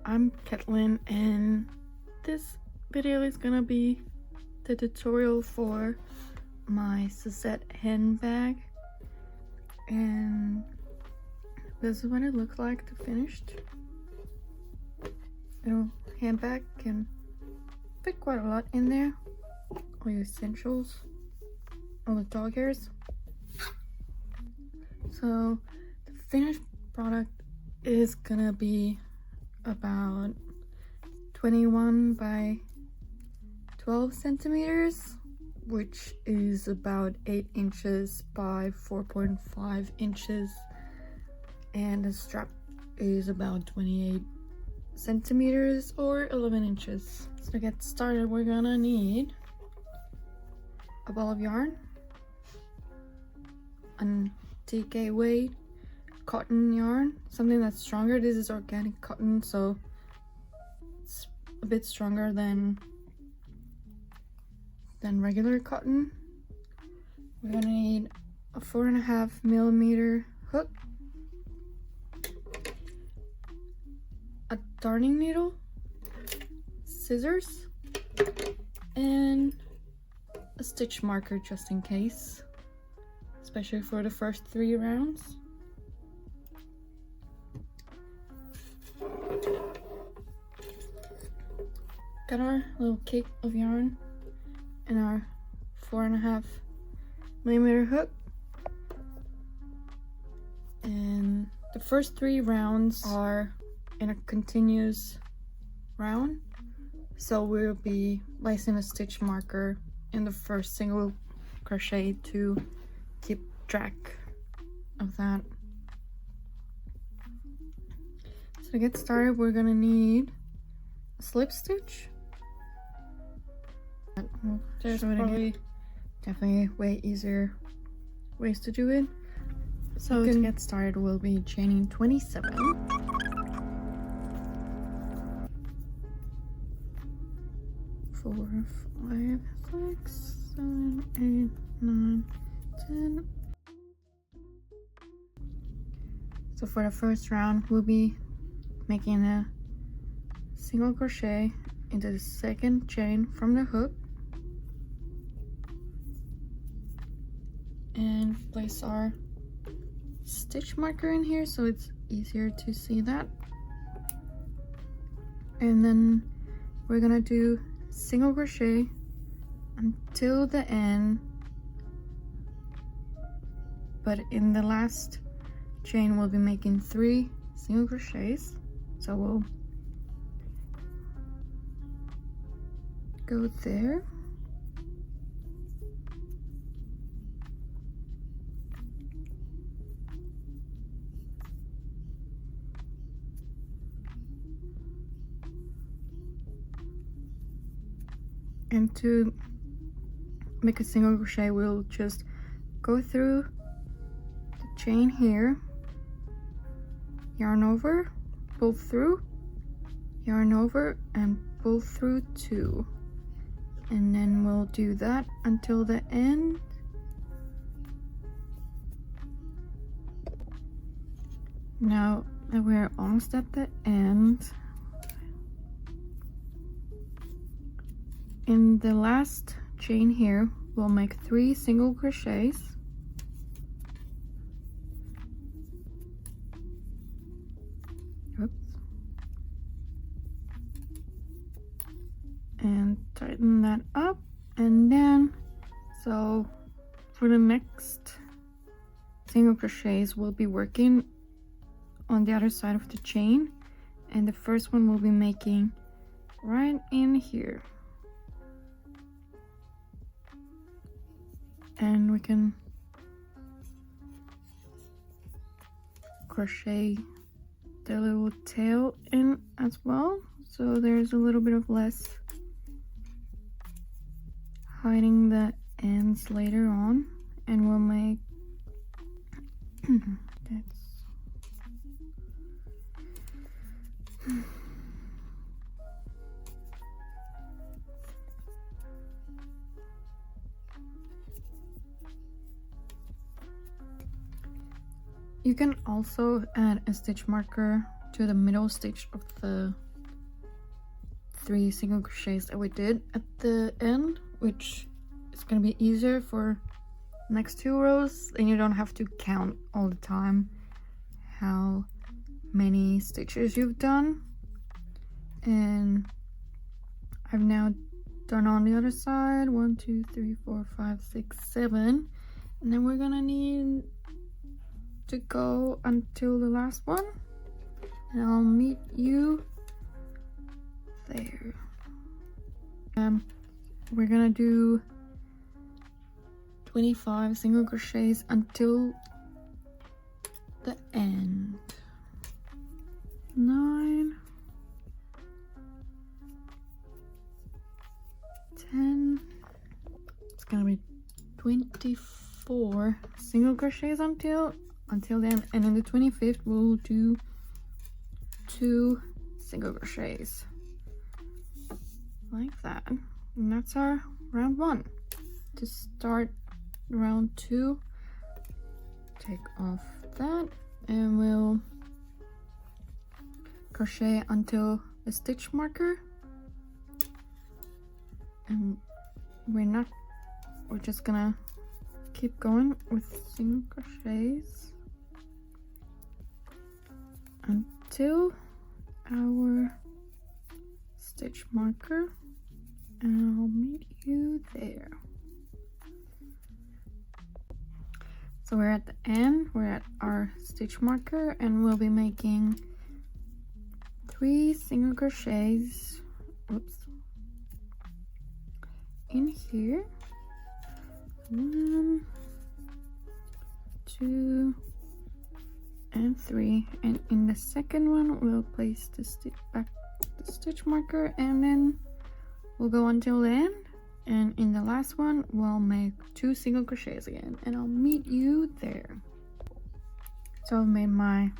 I'm Cetlin, and this video is gonna be the tutorial for my Suzette handbag, and this is what it looks like to finished. Handbag can fit quite a lot in there, all your essentials, all the dog hairs. So the finished product is gonna be about 21 by 12 centimeters, which is about 8 inches by 4.5 inches, and the strap is about 28 centimeters or 11 inches. So to get started, we're gonna need a ball of yarn, an TK weight cotton yarn, something that's stronger. This is organic cotton, so it's a bit stronger than regular cotton. We're gonna need a 4.5 millimeter hook, a darning needle, scissors, and a stitch marker just in case, especially for the first 3 rounds. Got our little cake of yarn and our 4.5 millimeter hook, and the first 3 rounds are in a continuous round, so we'll be placing a stitch marker in the first single crochet to keep track of that. So to get started, we're gonna need a slip stitch. There's definitely way easier ways to do it. So to get started, we'll be chaining 27. 4, 5, 6, 7, 8, 9, 10. So for the first round, we'll be making a single crochet into the second chain from the hook and place our stitch marker in here so it's easier to see that. And then we're gonna do single crochet until the end, but in the last chain we'll be making 3 single crochets. So we'll go there, and to make a single crochet we'll just go through the chain here, yarn over, pull through, yarn over, and pull through 2, and then we'll do that until the end. Now that we're almost at the end, in the last chain here we'll make 3 single crochets, and tighten that up. And then so for the next single crochets we'll be working on the other side of the chain, and the first one we'll be making right in here, and we can crochet the little tail in as well, so there's a little bit of less hiding the ends later on. And we'll make you can also add a stitch marker to the middle stitch of the 3 single crochets that we did at the end, which is gonna be easier for next 2 rows, and you don't have to count all the time how many stitches you've done. And I've now done on the other side 1 2 3 4 5 6 7, and then we're gonna need to go until the last one, and I'll meet you there. We're gonna do 25 single crochets until the end. 9, 10, it's gonna be 24 single crochets until then, and in the 25th we'll do 2 single crochets like that, and that's our round 1. To start round 2, take off that, and we'll crochet until the stitch marker, and we're just gonna keep going with single crochets until our stitch marker, and I'll meet you there. So we're at the end, we're at our stitch marker, and we'll be making 3 single crochets, in here. 1, 2, and 3, and in the second one we'll place the stitch marker, and then we'll go until the end, and in the last one we'll make 2 single crochets again, and I'll meet you there. So I've made my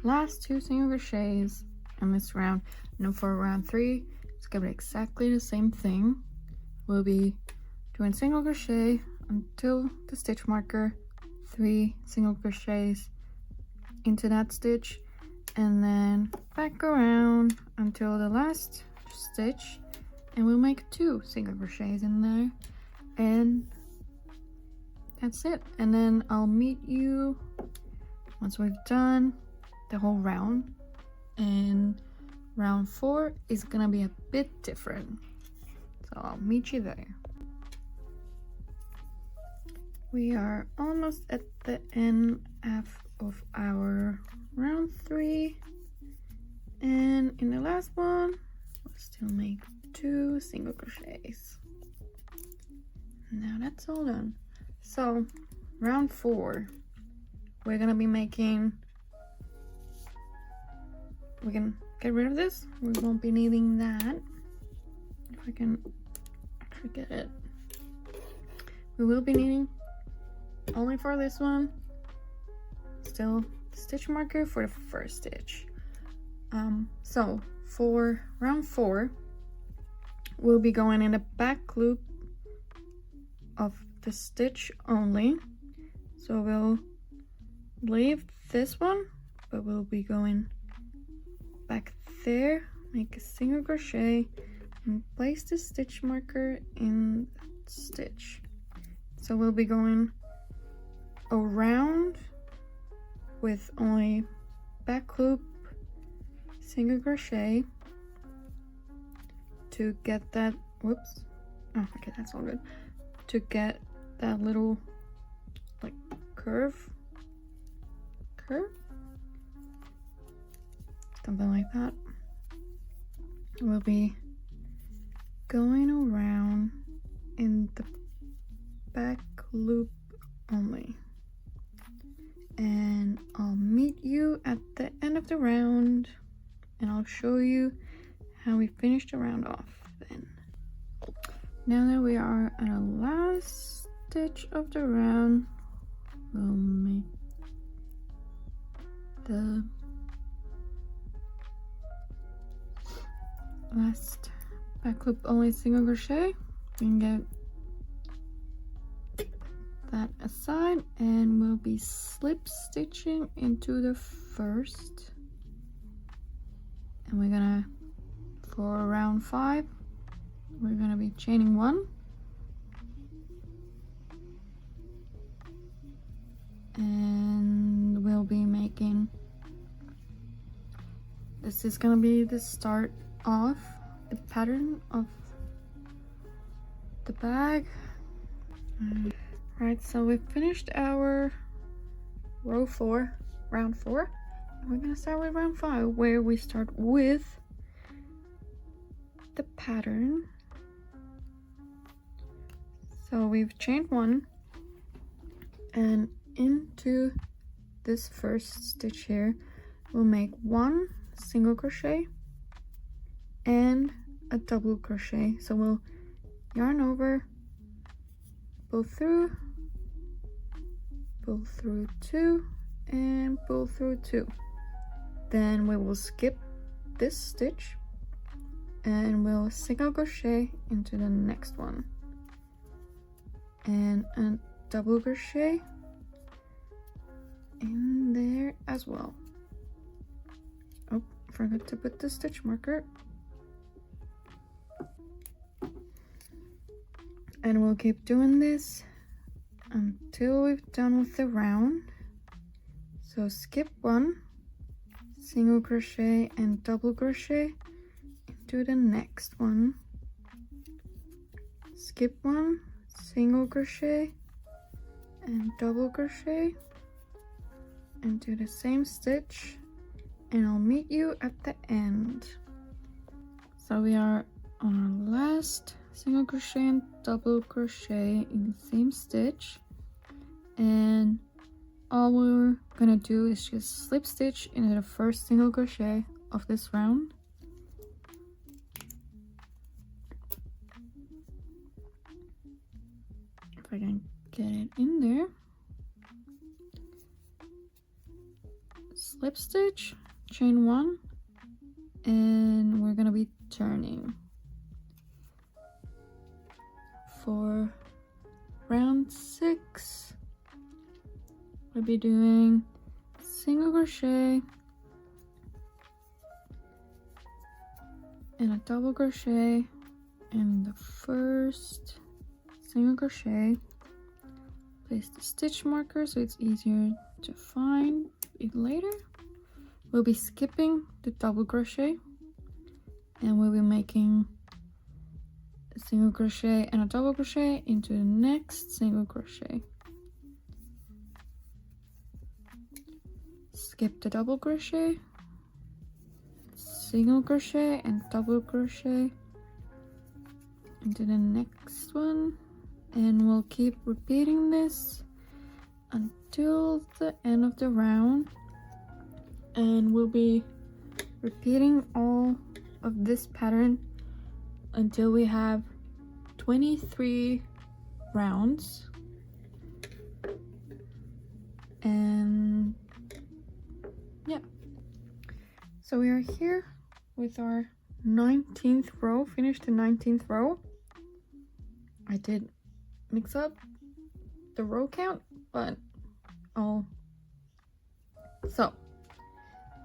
last 2 single crochets in this round. Now for round 3, it's gonna be exactly the same thing. We'll be doing single crochet until the stitch marker, 3 single crochets into that stitch, and then back around until the last stitch, and we'll make 2 single crochets in there, and that's it. And then I'll meet you once we've done the whole round, and round 4 is gonna be a bit different, so I'll meet you there. We are almost at the end of our round 3, and in the last one we'll still make 2 single crochets. Now that's all done. So round 4, we're gonna be making, we can get rid of this, we won't be needing that. If I can actually get it, we will be needing only for this one still the stitch marker for the first stitch. So for round 4, we'll be going in the back loop of the stitch only, so we'll leave this one, but we'll be going back there, make a single crochet, and place the stitch marker in that stitch. So we'll be going around with only back loop, single crochet to get that, whoops, oh okay, that's all good, to get that little like curve, something like that. We'll be going around in the back loop only, and I'll meet you at the end of the round, and I'll show you how we finished the round off then. Now that we are at the last stitch of the round, we'll make the last back loop only single crochet. We can get that aside, and we'll be slip stitching into the first, and we're gonna For round 5, we're gonna be chaining 1, and we'll be making, this is gonna be the start of the pattern of the bag. Right, so we finished our round 4. We're gonna start with round 5, where we start with the pattern. So we've chained 1, and into this first stitch here we'll make 1 single crochet and a double crochet. So we'll yarn over, pull through 2, and pull through 2. Then we will skip this stitch and we'll single crochet into the next one, and a double crochet in there as well. Oh, forgot to put the stitch marker. And we'll keep doing this until we've done with the round. So skip 1, single crochet and double crochet into the next one, skip 1, single crochet and double crochet into the same stitch, and I'll meet you at the end. So we are on our last single crochet and double crochet in the same stitch, and all we're gonna do is just slip stitch into the first single crochet of this round, if I can get it in there. Slip stitch, chain 1, and we're gonna be turning. For round 6, we'll be doing single crochet and a double crochet in the first single crochet. Place the stitch marker so it's easier to find it later. We'll be skipping the double crochet, and we'll be making a single crochet and a double crochet into the next single crochet. Skip the double crochet, single crochet and double crochet into the next one, and we'll keep repeating this until the end of the round, and we'll be repeating all of this pattern until we have 23 rounds. And yeah, so we are here with our 19th row, finished the 19th row. I did mix up the row count, but so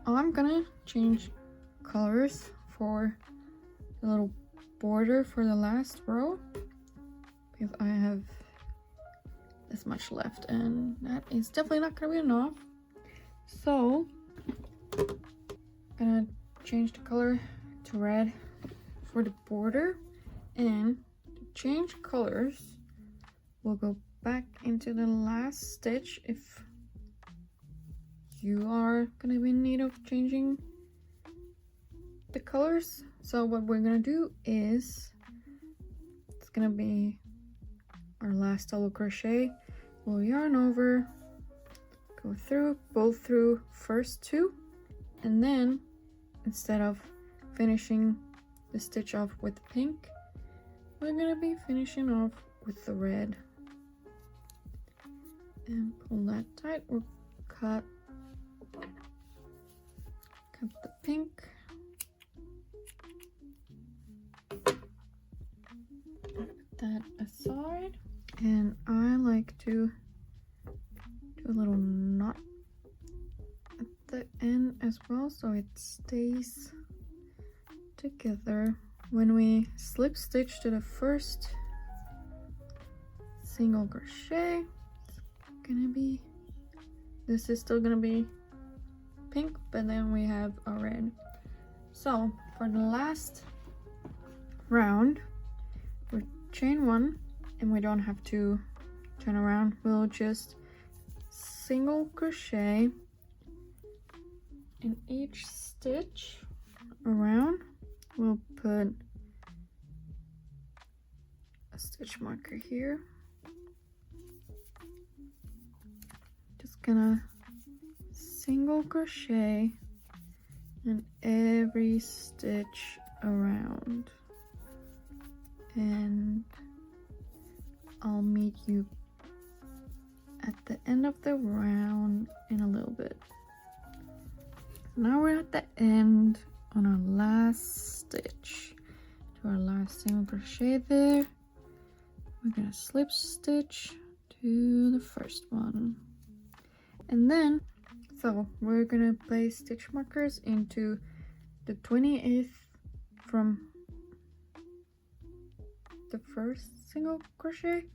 I'm gonna change colors for the little border for the last row, because I have this much left and that is definitely not gonna be enough. So I'm gonna change the color to red for the border, and to change colors we'll go back into the last stitch if you are gonna be in need of changing the colors. So what we're gonna do is, it's gonna be our last double crochet. We'll yarn over, go through, pull through first 2, and then instead of finishing the stitch off with pink, we're gonna be finishing off with the red. And pull that tight, or cut the pink. Put that aside, and I like to do a little knot at the end as well, so it stays together. When we slip stitch to the first single crochet, it's gonna be, this is still gonna be pink, but then we have a red. So for the last round, we chain one, and we don't have to turn around. We'll just single crochet in each stitch around. We'll put a stitch marker here. Just gonna single crochet in every stitch around, and I'll meet you at the end of the round in a little bit. Now we're at the end on our last stitch. Do our last single crochet there. We're gonna slip stitch to the first one, and then so we're gonna place stitch markers into the 28th from the first single crochet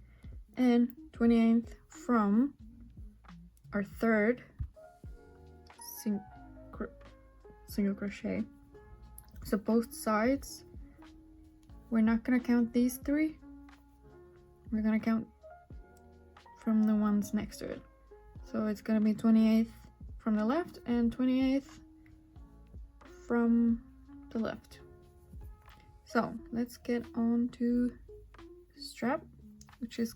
and 28th from our third single crochet. So both sides, we're not gonna count these three, we're gonna count from the ones next to it. So it's gonna be 28th from the left and 28th from the left. So let's get on to the strap, which is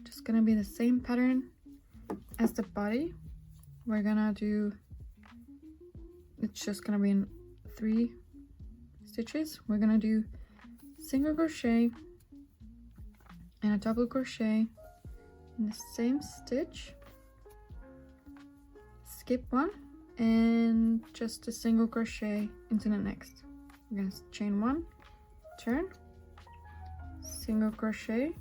just gonna be the same pattern as the body. We're gonna do, it's just gonna be in 3 stitches. We're gonna do single crochet and a double crochet in the same stitch, skip one, and just a single crochet into the next. We're gonna chain one, turn, single crochet,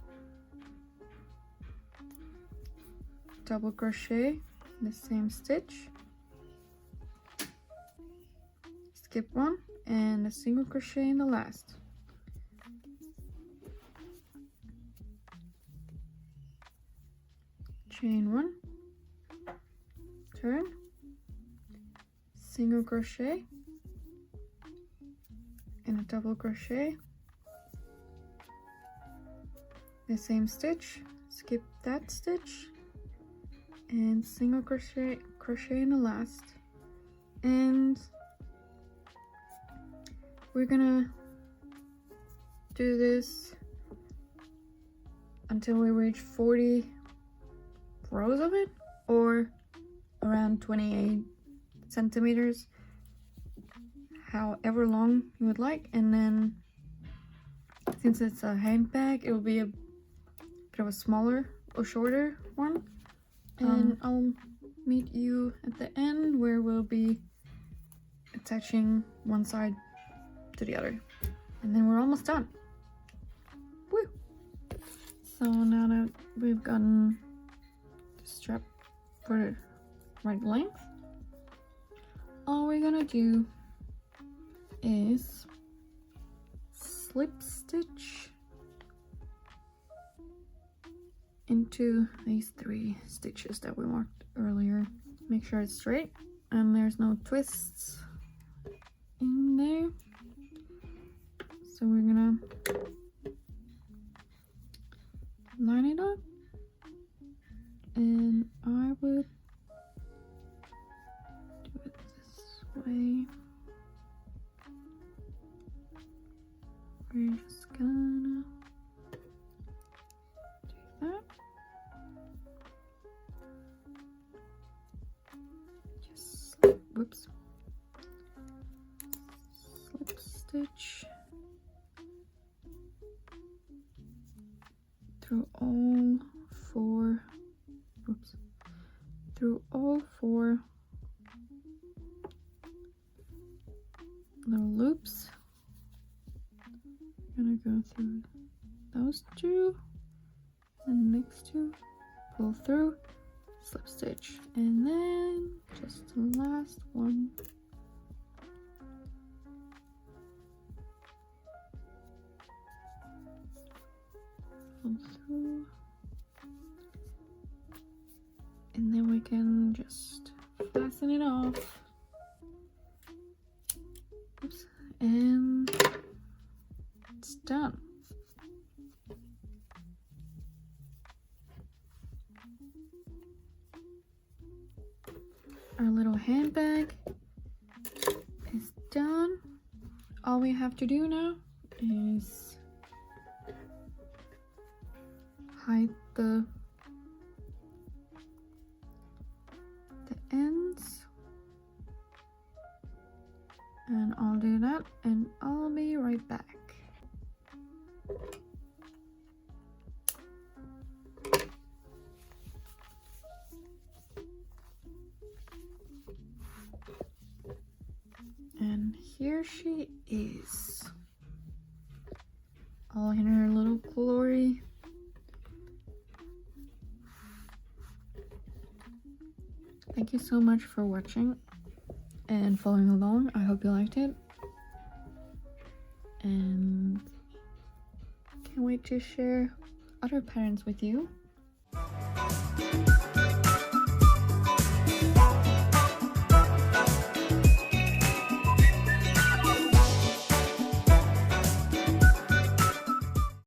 double crochet in the same stitch, skip one, and a single crochet in the last. Chain one, turn, single crochet, and a double crochet, the same stitch, skip that stitch, and single crochet in the last. And we're gonna do this until we reach 40 rows of it, or around 28 centimeters, however long you would like. And then since it's a handbag, it will be a bit of a smaller or shorter one, and I'll meet you at the end where we'll be attaching one side to the other, and then we're almost done. Woo! So now that we've gotten the strap for the right length, all we're gonna do is slip stitch into these 3 stitches that we marked earlier. Make sure it's straight and there's no twists in there. So we're gonna line it up, and I would do it this way. We're just gonna do that. Just slip, whoops, slip stitch through all 4, whoops, through all 4 little loops. I'm gonna go through those 2 and the next 2, pull through, slip stitch, and then just the last one, pull through, and then we can just fasten it off. Oops. And it's done. Our little handbag is done. All we have to do now is hide the ends, and I'll do that and I'll be right back. And here she is, all in her little glory. Thank you so much for watching and following along. I hope you liked it, and can't wait to share other patterns with you.